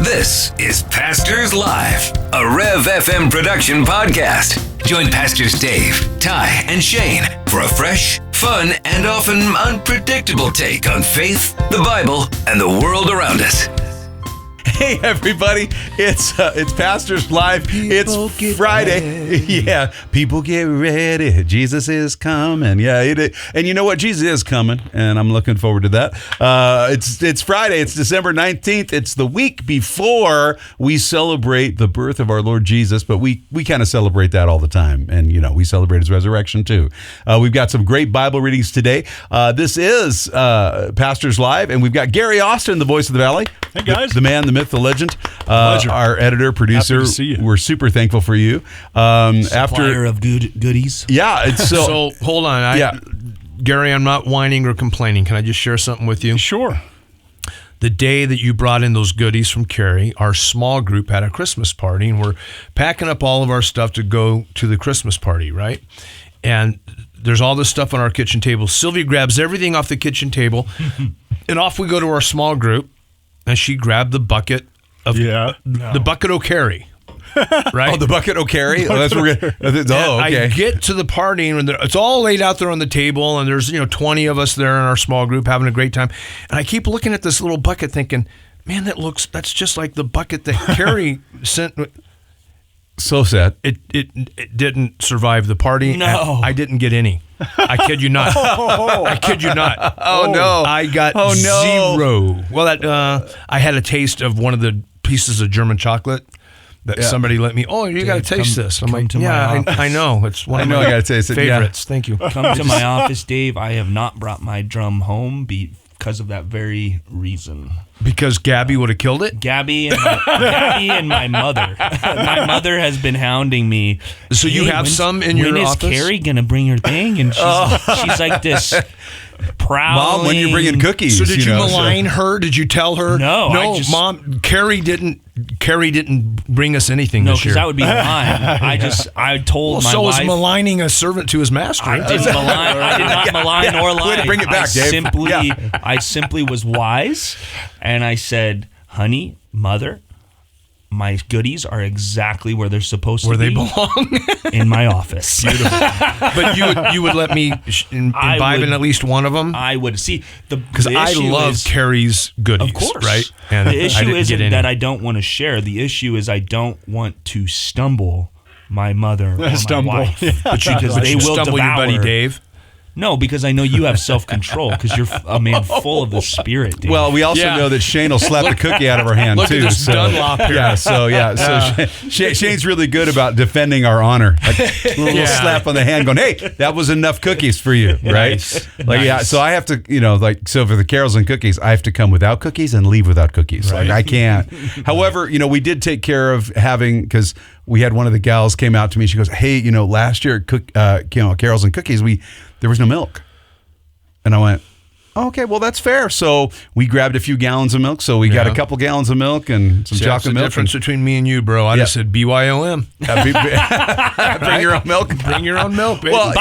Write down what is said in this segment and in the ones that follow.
This is Pastors Live, a Rev FM production podcast. Join Pastors Dave, Ty, and Shane for a fresh, fun, and often unpredictable take on faith, the Bible, and the world around us. Hey everybody, it's Pastors Live. It's Friday. Yeah, people get ready. Jesus is coming. Yeah, and you know what? Jesus is coming, and I'm looking forward to that. It's Friday. It's December 19th. It's the week before we celebrate the birth of our Lord Jesus, but we kind of celebrate that all the time, and we celebrate his resurrection too. We've got some great Bible readings today. This is Pastors Live, and we've got Gary Austin, the voice of the Valley. Hey guys, the man, the myth, the legend, our editor, producer. Happy to see you. We're super thankful for you. Supplier of goodies. Yeah. It's so hold on. Gary, I'm not whining or complaining. Can I just share something with you? Sure. The day that you brought in those goodies from Carrie, our small group had a Christmas party, and we're packing up all of our stuff to go to the Christmas party, right? And there's all this stuff on our kitchen table. Sylvia grabs everything off the kitchen table, and off we go to our small group. And she grabbed the bucket of the bucket O'Carry, right? Oh, the bucket O'Carry. Oh, that's where okay. I get to the party and it's all laid out there on the table, and there's 20 of us there in our small group having a great time. And I keep looking at this little bucket, thinking, man, that's just like the bucket that Carrie sent. So sad. It didn't survive the party. No, I didn't get any. I kid you not. I kid you not. Oh no! I got zero. Well, I had a taste of one of the pieces of German chocolate that somebody let me. Oh, you got to taste this. I'm like, I know. It's one of my I got to taste it. favorites. Thank you. Come to my office, Dave. I have not brought my drum home because of that very reason. Because Gabby would have killed it? Gabby and my mother. My mother has been hounding me. So you have some in your office? When is Carrie going to bring her thing? And she's like this prowling. Mom, when you're bringing cookies. So did you malign her? Did you tell her? No. Mom, Carrie didn't bring us anything this year. No, because that would be lying. I told my wife. So is maligning a servant to his master. I did not malign or lie. Way to bring it back, Dave. I simply was wise, and I said, honey, mother, my goodies are exactly where they're supposed to be. Where they belong. In my office. Beautiful. But you would let me imbibe in at least one of them? I would. See, because I love Carrie's goodies. Of course. Right? And the issue isn't that I don't want to share. The issue is I don't want to stumble my mother or my wife. Yeah. But they will stumble your buddy Dave. No, because I know you have self-control because you're a man full of the Spirit, Dave. Well, we also know that Shane will slap the cookie out of our hand, Look too. At this Dunlop here. So Shane's really good about defending our honor. Like a little slap on the hand going, hey, that was enough cookies for you, right? Nice. So I have to, so for the carols and cookies, I have to come without cookies and leave without cookies. Right. Like, I can't. However, we did take care of because we had one of the gals came out to me. She goes, hey, last year at carols and cookies, there was no milk. And I went, okay, well, that's fair. So we grabbed a few gallons of milk. So we got a couple gallons of milk and some chocolate milk. That's the difference between me and you, bro. I just said BYOM. Bring your own milk. Bring your own milk, baby. Well,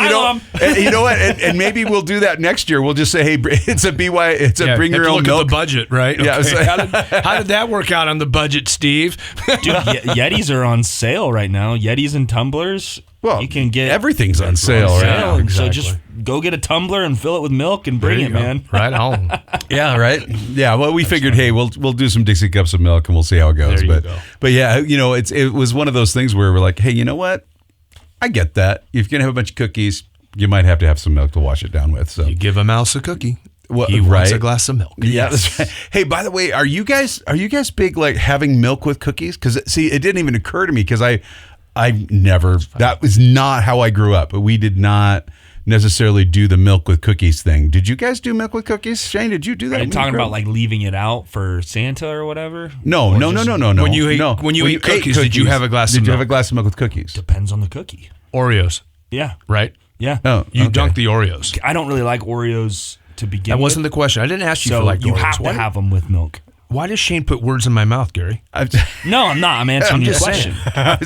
you know what? And maybe we'll do that next year. We'll just say, hey, it's a bring your own milk. At the budget, right? Yeah. Okay. How did that work out on the budget, Steve? Dude, Yetis are on sale right now. Yetis and tumblers. Well, you can get everything's on sale, right? Yeah, exactly. So just go get a tumbler and fill it with milk and bring it, man. Right on. Yeah, right. Yeah. Well, we figured, hey, we'll do some Dixie cups of milk and we'll see how it goes. But yeah, it was one of those things where we're like, hey, you know what? I get that. If you're gonna have a bunch of cookies, you might have to have some milk to wash it down with. So you give a mouse a cookie. Well, he wants a glass of milk. Yeah, that's right. Hey, by the way, are you guys big like having milk with cookies? Because see, it didn't even occur to me because I never. That was not how I grew up. But we did not necessarily do the milk with cookies thing. Did you guys do milk with cookies? Shane, did you do that? Are you talking about like leaving it out for Santa or whatever? No. When you ate cookies, did you have a glass of milk? Did you have a glass of milk with cookies? Depends on the cookie. Oreos. Yeah. Right? Yeah. Oh, you dunk the Oreos. I don't really like Oreos to begin with. That wasn't the question. I didn't ask you so for like you Oreos. have to have them with milk. Why does Shane put words in my mouth, Gary? No, I'm not. I'm answering your just question.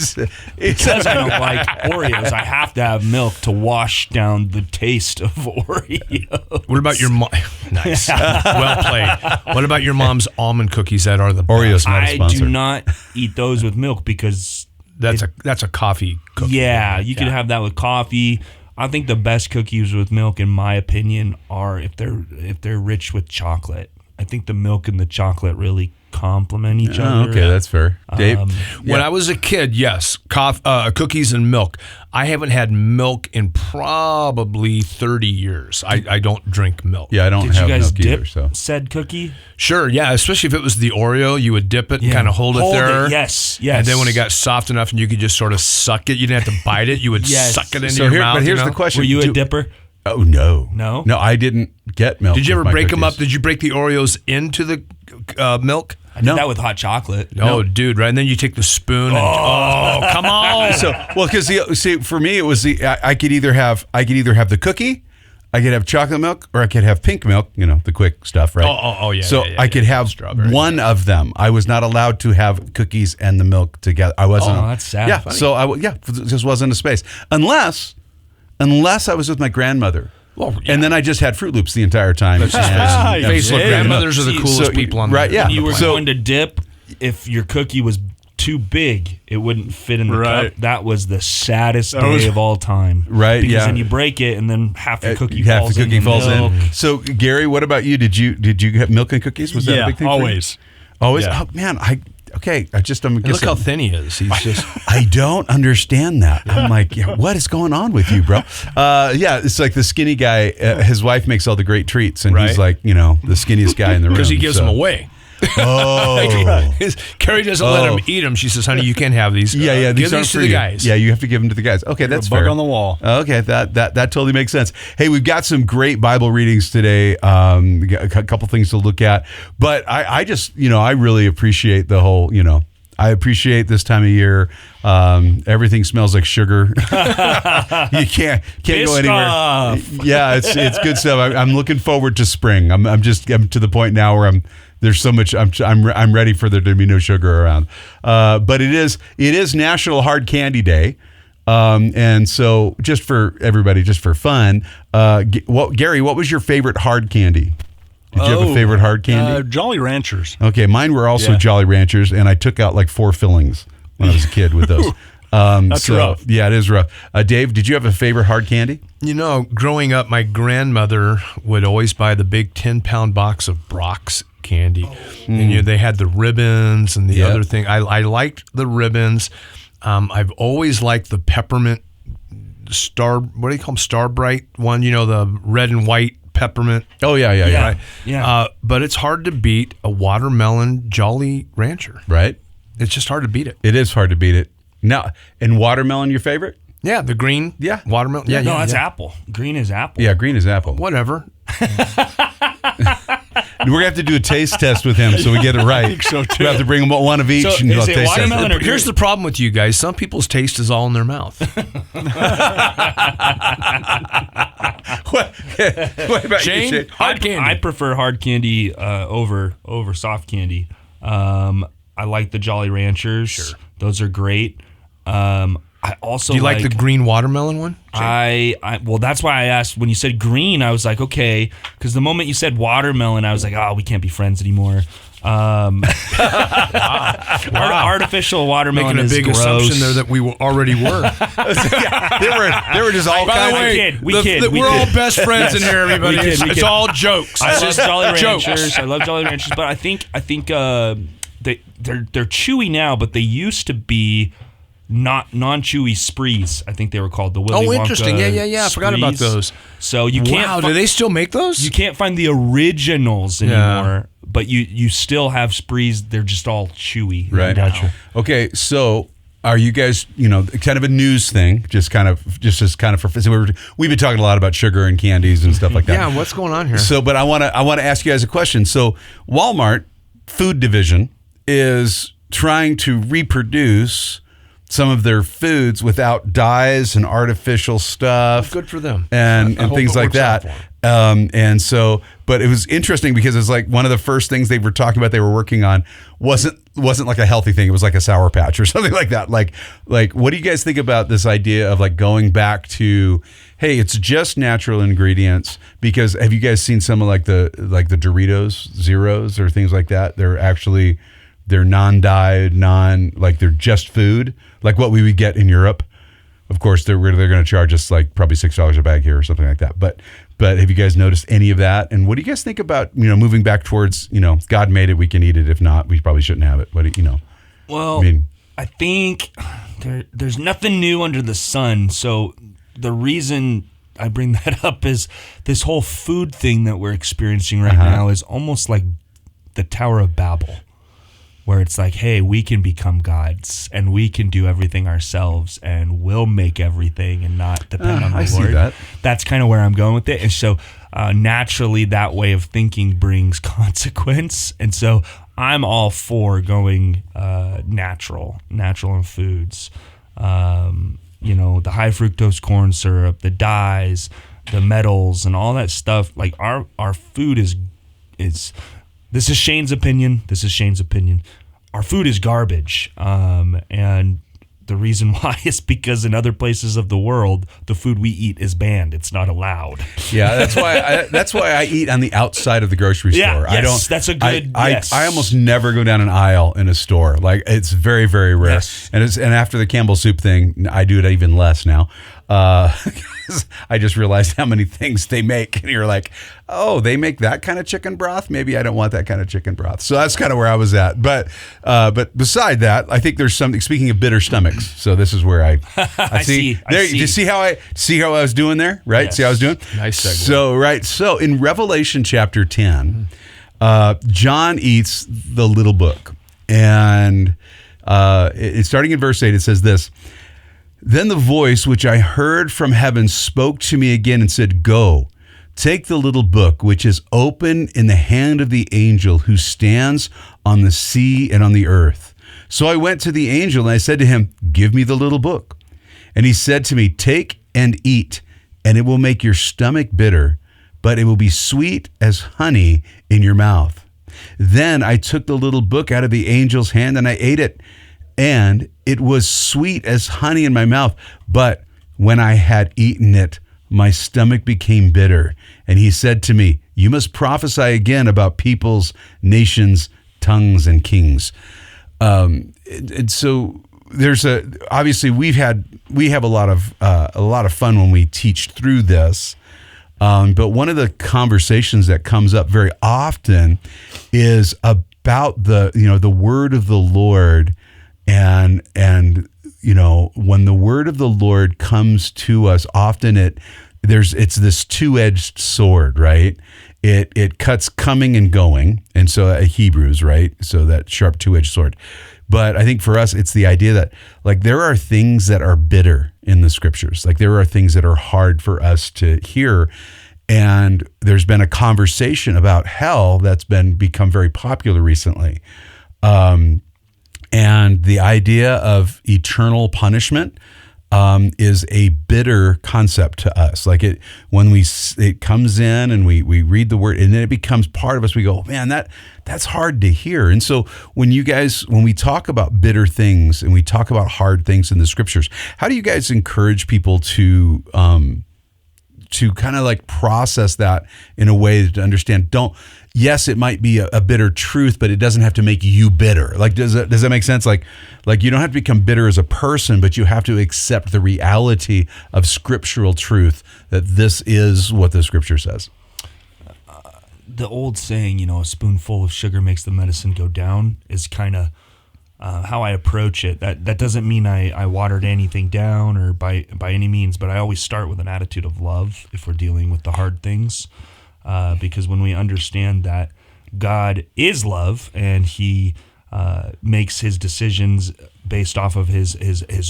saying. Because I don't like Oreos, I have to have milk to wash down the taste of Oreos. What about your mom? Nice. Well played. What about your mom's almond cookies that are the Oreos not a I sponsor. do not eat those with milk because That's a coffee cookie. yeah, you can have that with coffee. I think the best cookies with milk, in my opinion, are if they're rich with chocolate. I think the milk and the chocolate really complement each other. Okay, that's fair. Dave? When I was a kid, yes, cookies and milk. I haven't had milk in probably 30 years. I don't drink milk. Yeah, I don't Did you have guys milk dip either. So. said cookie? Sure, yeah, especially if it was the Oreo, you would dip it and kind of hold it there. Yes. And then when it got soft enough and you could just sort of suck it, you didn't have to bite it. You would Yes. suck it into So your here, mouth. but here's you know? the question: Were you a dipper? Oh no, No? no, I didn't get milk. Did you ever with my break them up? cookies. Did you break the Oreos into the milk? I did that with hot chocolate. Oh, dude, right? And then you take the spoon and come on. So well, because see, for me, it was I could either have the cookie, I could have chocolate milk, or I could have pink milk. You know, the quick stuff, right? Oh, yeah. So yeah, I could have Strawberry. one of them. I was not allowed to have cookies and the milk together. I wasn't. Oh, that's sad. Yeah. Funny. So it just wasn't a space unless I was with my grandmother. Well, yeah. And then I just had Fruit Loops the entire time. Let's just face it. Yeah. Grandmothers are the coolest So, people on right, the yeah. on the You were planet. going to dip. If your cookie was too big, it wouldn't fit in the cup. That was the saddest day of all time. Right, Because yeah. then you break it, and then half the cookie half falls the cookie in. falls milk. in. So Gary, what about you? Did you have milk and cookies? Was that a big thing? always. For you? Always. Yeah. Oh man, I'm And look how thin he is. He's just. I don't understand that. I'm like, yeah, what is going on with you, bro? Yeah, it's like the skinny guy. His wife makes all the great treats, and he's like, the skinniest guy in the room Because he gives them away. Oh, Carrie doesn't let him eat them. She says, "Honey, you can't have these. yeah. Give These aren't these to for the you. guys." Yeah, you have to give them to the guys. Okay, that's a bug fair. on the wall. Okay, that totally makes sense. Hey, we've got some great Bible readings today. We got a couple things to look at, but I just I really appreciate the whole I appreciate this time of year. Everything smells like sugar. You can't go anywhere. Yeah, it's good stuff. I'm looking forward to spring. I'm to the point now where there's so much. I'm ready for there to be no sugar around. But it is National Hard Candy Day. And so just for everybody, just for fun, Gary, what was your favorite hard candy? Did you have a favorite hard candy? Jolly Ranchers. Okay, mine were also Yeah. Jolly Ranchers, and I took out like 4 fillings when I was a kid with those. That's rough. Yeah, it is rough. Dave, did you have a favorite hard candy? Growing up, my grandmother would always buy the big 10-pound box of Brock's candy, and they had the ribbons and the other thing. I liked the ribbons. I've always liked the peppermint star. What do you call them? Star Bright one. The red and white peppermint. Oh yeah. Yeah. Yeah. But it's hard to beat a watermelon Jolly Rancher. Right. It's just hard to beat it. It is hard to beat it. Now, and watermelon, your favorite? Yeah, the green. Yeah. Watermelon. no, that's apple. Green is apple. Yeah, green is apple. Whatever. We're gonna have to do a taste test with him so we get it right. I think so, too. We have to bring him one of each So and do a is it taste test. watermelon or Here's the problem with you guys. Some people's taste is all in their mouth. What about you, Shane? Shane? Hard candy. I prefer hard candy over soft candy. I like the Jolly Ranchers. Sure. Those are great. I also Do you like the green watermelon one? well, that's why I asked when you said green. I was like, okay, because the moment you said watermelon, I was like, we can't be friends anymore. Artificial watermelon Making a is big gross. assumption there that we already were. They were just all By kinds the of. way, we kid. We're all best friends in here, everybody. We kid. It's all jokes. I It's love just Jolly jokes. Ranchers. I love Jolly Ranchers, but I think they're chewy now, but they used to be non-chewy sprees. I think they were called the Willy Wonka. Interesting. Yeah. I forgot about Sprees. those. So you can't. Wow, do they still make those? You can't find the originals anymore, but you still have sprees. They're just all chewy. Right. now. Okay, so are you guys, kind of a news thing, just as kind of for so we've been talking a lot about sugar and candies and stuff like that. Yeah, what's going on here? So, but I want to ask you guys a question. So, Walmart food division is trying to reproduce some of their foods without dyes and artificial stuff. Good for them. And I hope things it like works out that. for 'em. And so, but it was interesting because it's like one of the first things they were talking about, they were working on wasn't like a healthy thing. It was like a Sour Patch or something like that. Like, what do you guys think about this idea of like going back to, hey, it's just natural ingredients? Because have you guys seen some of like the Doritos Zeros or things like that? They're non-dyed, they're just food, like what we would get in Europe. Of course, they're going to charge us like probably $6 a bag here or something like that. But have you guys noticed any of that? And what do you guys think about, moving back towards, God made it, we can eat it. If not, we probably shouldn't have it. But, Well, I think there's nothing new under the sun. So the reason I bring that up is this whole food thing that we're experiencing right now is almost like the Tower of Babel, where it's like, hey, we can become gods and we can do everything ourselves and we'll make everything and not depend on the Lord. See that. That's kind of where I'm going with it. And so naturally that way of thinking brings consequence. And so I'm all for going natural in foods. The high fructose corn syrup, the dyes, the metals and all that stuff. Like our food is this is Shane's opinion. Our food is garbage. And the reason why is because in other places of the world, the food we eat is banned. It's not allowed. Yeah, that's why I eat on the outside of the grocery store. Yes, that's a good. I almost never go down an aisle in a store. Like it's very, very rare. Yes. And after the Campbell soup thing, I do it even less now. I just realized how many things they make, and you're like, oh, they make that kind of chicken broth. Maybe I don't want that kind of chicken broth. So that's kind of where I was at. But beside that, I think there's something. Speaking of bitter stomachs, so this is where I see. There, you see how I was doing there, right? Yes. See how I was doing. Nice segue. So in Revelation chapter 10, John eats the little book, and starting in verse 8, it says this. Then the voice which I heard from heaven spoke to me again and said, Go, take the little book which is open in the hand of the angel who stands on the sea and on the earth. So I went to the angel and I said to him, Give me the little book. And he said to me, Take and eat, and it will make your stomach bitter, but it will be sweet as honey in your mouth. Then I took the little book out of the angel's hand and I ate it. And it was sweet as honey in my mouth. But when I had eaten it, my stomach became bitter. And he said to me, You must prophesy again about peoples, nations, tongues, and kings. And so there's obviously we have a lot of fun when we teach through this. But one of the conversations that comes up very often is about the word of the Lord. And when the word of the Lord comes to us, often it's this two-edged sword, right? It cuts coming and going, and so Hebrews, right? So that sharp two-edged sword. But I think for us, it's the idea that like there are things that are bitter in the scriptures, like there are things that are hard for us to hear. And there's been a conversation about hell that's become very popular recently. And the idea of eternal punishment is a bitter concept to us. Like it comes in and we read the word and then it becomes part of us. We go, man, that's hard to hear. And so when we talk about bitter things and we talk about hard things in the scriptures, how do you guys encourage people to kind of like process that in a way to understand? Yes, it might be a bitter truth, but it doesn't have to make you bitter. Like, does that make sense? Like you don't have to become bitter as a person, but you have to accept the reality of scriptural truth that this is what the scripture says. The old saying, a spoonful of sugar makes the medicine go down is kind of how I approach it. That doesn't mean I watered anything down or by any means, but I always start with an attitude of love if we're dealing with the hard things. Because when we understand that God is love and he makes his decisions based off of his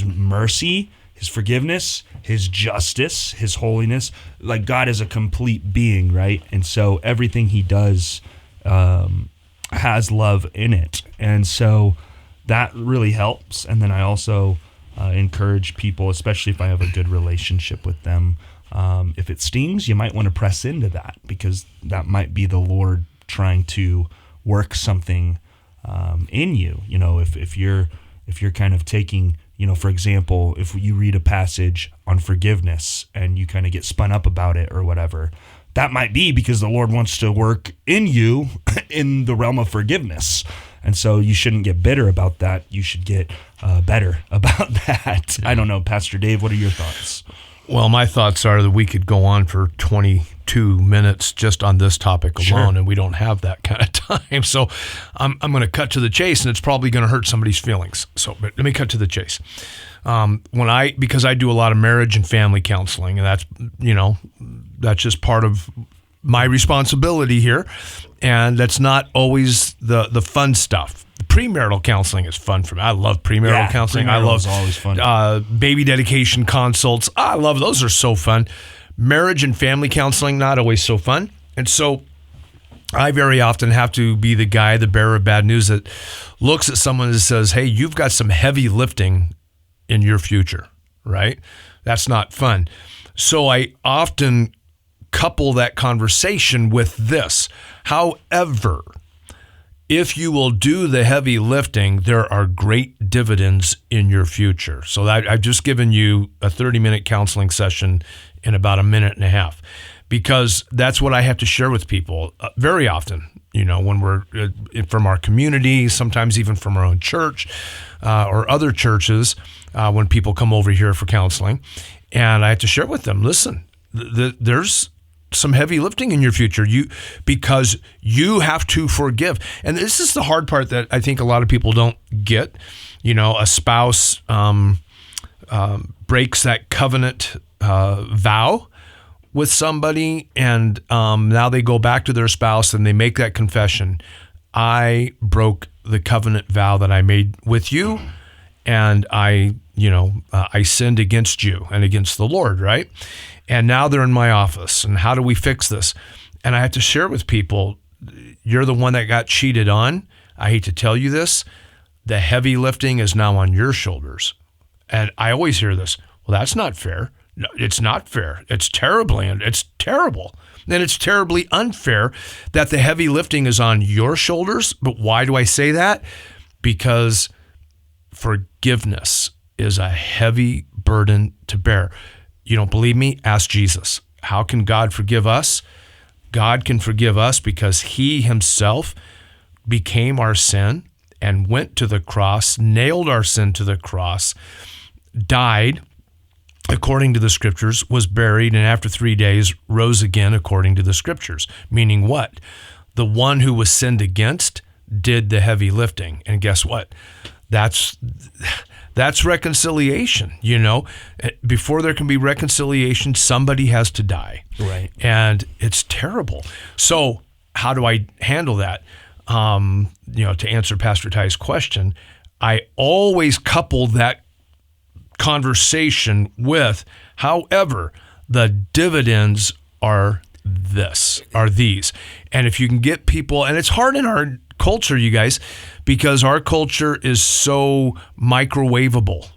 mercy, his forgiveness, his justice, his holiness, like God is a complete being, right? And so everything he does has love in it. And so that really helps. And then I also encourage people, especially if I have a good relationship with them. If it stings, you might want to press into that, because that might be the Lord trying to work something in you. You know, if you're kind of taking, you know, for example, if you read a passage on forgiveness and you kind of get spun up about it or whatever, that might be because the Lord wants to work in you in the realm of forgiveness. And so you shouldn't get bitter about that. You should get better about that. I don't know, Pastor Dave, what are your thoughts? Well, my thoughts are that we could go on for 22 minutes just on this topic alone, and we don't have that kind of time. So I'm going to cut to the chase, and it's probably going to hurt somebody's feelings. So but let me cut to the chase. Because I do a lot of marriage and family counseling, and that's just part of my responsibility here. And that's not always the fun stuff. Premarital counseling is fun for me. I love premarital counseling. I love always fun. Baby dedication consults. I love those. Are so fun. Marriage and family counseling, not always so fun. And so I very often have to be the guy, the bearer of bad news, that looks at someone and says, hey, you've got some heavy lifting in your future, right? That's not fun. So I often couple that conversation with this. However, if you will do the heavy lifting, there are great dividends in your future. So I've just given you a 30-minute counseling session in about a minute and a half, because that's what I have to share with people very often, you know, when we're from our community, sometimes even from our own church or other churches, when people come over here for counseling. And I have to share with them, listen, there's some heavy lifting in your future, because you have to forgive. And this is the hard part that I think a lot of people don't get. You know, a spouse breaks that covenant vow with somebody, and now they go back to their spouse and they make that confession. I broke the covenant vow that I made with you, and I sinned against you and against the Lord, right? And now they're in my office, and how do we fix this? And I have to share with people, you're the one that got cheated on. I hate to tell you this. The heavy lifting is now on your shoulders. And I always hear this, well, that's not fair. No, it's not fair. It's terrible, and it's terrible. And it's terribly unfair that the heavy lifting is on your shoulders. But why do I say that? Because forgiveness is a heavy burden to bear. You don't believe me? Ask Jesus. How can God forgive us? God can forgive us because he himself became our sin and went to the cross, nailed our sin to the cross, died according to the scriptures, was buried, and after 3 days rose again according to the scriptures. Meaning what? The one who was sinned against did the heavy lifting. And guess what? That's reconciliation. You know, before there can be reconciliation, somebody has to die. Right. And it's terrible. So how do I handle that? To answer Pastor Ty's question, I always couple that conversation with, however, the dividends are these. And if you can get people, and it's hard in our culture, you guys, because our culture is so microwavable.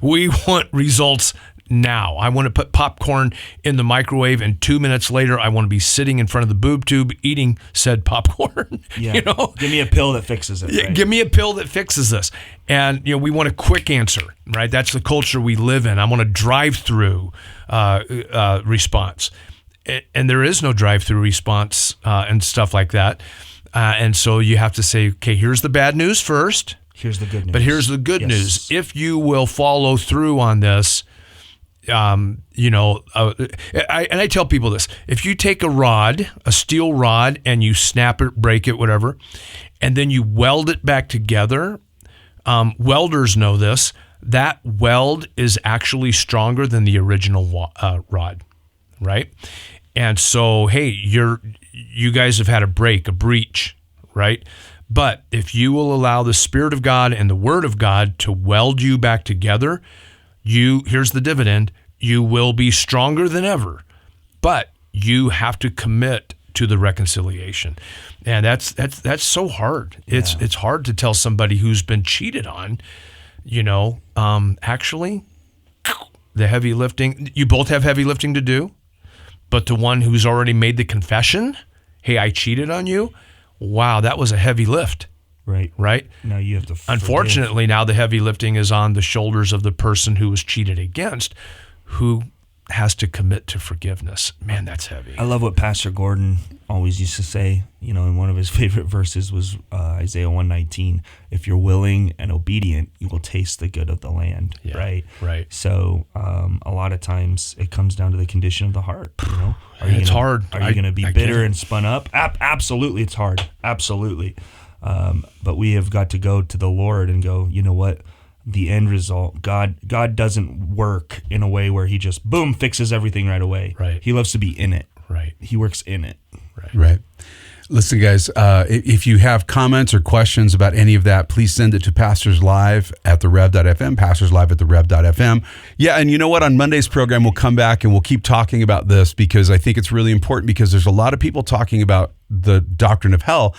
We want results now. I want to put popcorn in the microwave, and 2 minutes later, I want to be sitting in front of the boob tube eating said popcorn. Yeah. You know? Give me a pill that fixes it. Right? Give me a pill that fixes this. And we want a quick answer, right? That's the culture we live in. I want a drive-through response. And there is no drive-through response and stuff like that. And so you have to say, okay, here's the bad news first. Here's the good news. But here's the good news. If you will follow through on this, I tell people this. If you take a steel rod, and you snap it, break it, whatever, and then you weld it back together, welders know this, that weld is actually stronger than the original rod, right? And so, hey, you guys have had a breach, right? But if you will allow the Spirit of God and the Word of God to weld you back together, here's the dividend, you will be stronger than ever. But you have to commit to the reconciliation. And that's so hard. It's hard to tell somebody who's been cheated on, Actually, the heavy lifting, you both have heavy lifting to do, but the one who's already made the confession, hey, I cheated on you. Wow, that was a heavy lift. Right? Now you have to forgive. Unfortunately, now the heavy lifting is on the shoulders of the person who was cheated against, who has to commit to forgiveness. Man, that's heavy. I love what Pastor Gordon always used to say. In one of his favorite verses was Isaiah 119. If you're willing and obedient, you will taste the good of the land. Yeah, right. So a lot of times it comes down to the condition of the heart. It's hard. Are you going to be bitter and spun up? Absolutely, it's hard. Absolutely. But we have got to go to the Lord and go, you know what? The end result, God doesn't work in a way where he just, boom, fixes everything right away. Right. He loves to be in it. Right. He works in it. Right. Listen, guys, if you have comments or questions about any of that, please send it to pastorslive@therev.fm, pastorslive@therev.fm. Yeah, and you know what? On Monday's program, we'll come back and we'll keep talking about this because I think it's really important because there's a lot of people talking about the doctrine of hell,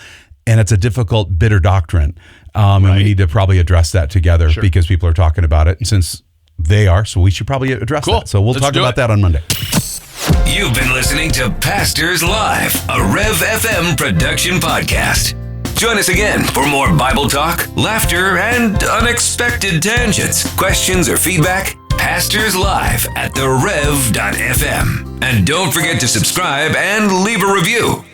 and it's a difficult, bitter doctrine. And we need to probably address that together because people are talking about it. And since they are, so we should probably address that. So we'll talk about that on Monday. You've been listening to Pastors Live, a Rev FM production podcast. Join us again for more Bible talk, laughter, and unexpected tangents. Questions or feedback? Pastors Live@therev.fm. And don't forget to subscribe and leave a review.